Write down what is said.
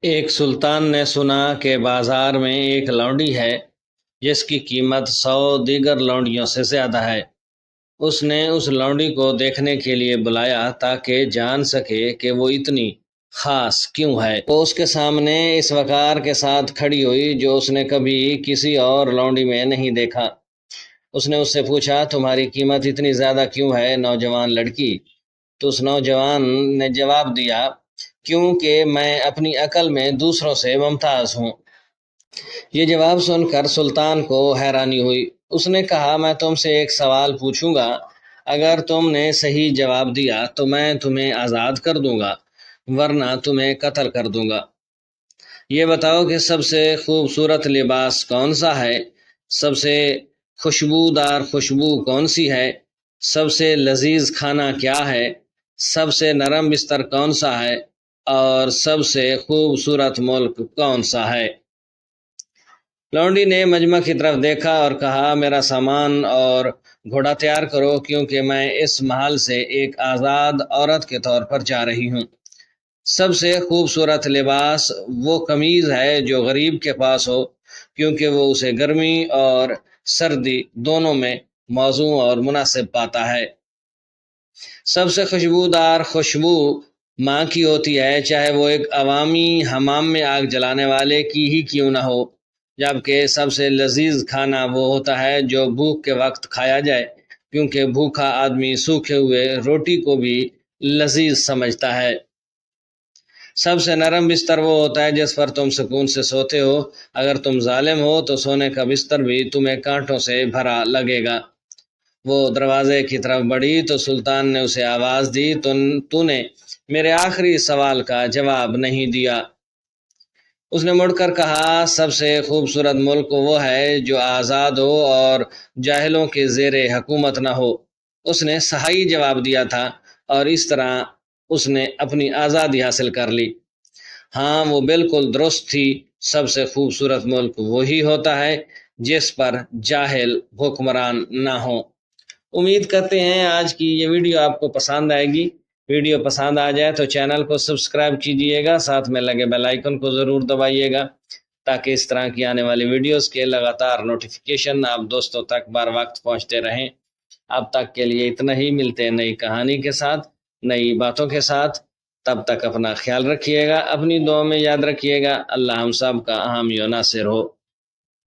ایک سلطان نے سنا کہ بازار میں ایک لونڈی ہے جس کی قیمت 100 دیگر لونڈیوں سے زیادہ ہے۔ اس نے اس لونڈی کو دیکھنے کے لیے بلایا تاکہ جان سکے کہ وہ اتنی خاص کیوں ہے۔ وہ اس کے سامنے اس وقار کے ساتھ کھڑی ہوئی جو اس نے کبھی کسی اور لونڈی میں نہیں دیکھا۔ اس نے اس سے پوچھا، تمہاری قیمت اتنی زیادہ کیوں ہے نوجوان لڑکی؟ تو اس نوجوان نے جواب دیا، کیونکہ میں اپنی عقل میں دوسروں سے ممتاز ہوں۔ یہ جواب سن کر سلطان کو حیرانی ہوئی۔ اس نے کہا، میں تم سے ایک سوال پوچھوں گا، اگر تم نے صحیح جواب دیا تو میں تمہیں آزاد کر دوں گا، ورنہ تمہیں قتل کر دوں گا۔ یہ بتاؤ کہ سب سے خوبصورت لباس کون سا ہے؟ سب سے خوشبودار خوشبو کون سی ہے؟ سب سے لذیذ کھانا کیا ہے؟ سب سے نرم بستر کون سا ہے؟ اور سب سے خوبصورت ملک کون سا ہے؟ لونڈی نے مجمع کی طرف دیکھا اور کہا، میرا سامان اور گھوڑا تیار کرو، کیونکہ میں اس محل سے ایک آزاد عورت کے طور پر جا رہی ہوں۔ سب سے خوبصورت لباس وہ قمیض ہے جو غریب کے پاس ہو، کیونکہ وہ اسے گرمی اور سردی دونوں میں موزوں اور مناسب پاتا ہے۔ سب سے خوشبودار خوشبو ماں کی ہوتی ہے، چاہے وہ ایک عوامی حمام میں آگ جلانے والے کی ہی کیوں نہ ہو، جبکہ سب سے لذیذ کھانا وہ ہوتا ہے جو بھوک کے وقت کھایا جائے، کیونکہ بھوکا آدمی سوکھے ہوئے روٹی کو بھی لذیذ سمجھتا ہے۔ سب سے نرم بستر وہ ہوتا ہے جس پر تم سکون سے سوتے ہو، اگر تم ظالم ہو تو سونے کا بستر بھی تمہیں کانٹوں سے بھرا لگے گا۔ وہ دروازے کی طرف بڑھی تو سلطان نے اسے آواز دی، تو نے میرے آخری سوال کا جواب نہیں دیا۔ اس نے مڑ کر کہا، سب سے خوبصورت ملک وہ ہے جو آزاد ہو اور جاہلوں کے زیر حکومت نہ ہو۔ اس نے صحیح جواب دیا تھا اور اس طرح اس نے اپنی آزادی حاصل کر لی۔ ہاں، وہ بالکل درست تھی، سب سے خوبصورت ملک وہی ہوتا ہے جس پر جاہل حکمران نہ ہوں۔ امید کرتے ہیں آج کی یہ ویڈیو آپ کو پسند آئے گی۔ ویڈیو پسند آ جائے تو چینل کو سبسکرائب کیجئے گا، ساتھ میں لگے بیل آئیکن کو ضرور دبائیے گا تاکہ اس طرح کی آنے والی ویڈیوز کے لگاتار نوٹیفیکیشن آپ دوستوں تک بر وقت پہنچتے رہیں۔ اب تک کے لیے اتنا ہی، ملتے ہیں نئی کہانی کے ساتھ، نئی باتوں کے ساتھ۔ تب تک اپنا خیال رکھیے گا، اپنی دعاؤں میں یاد رکھیے گا۔ اللہ ہم سب کا حامی و ناصر ہو۔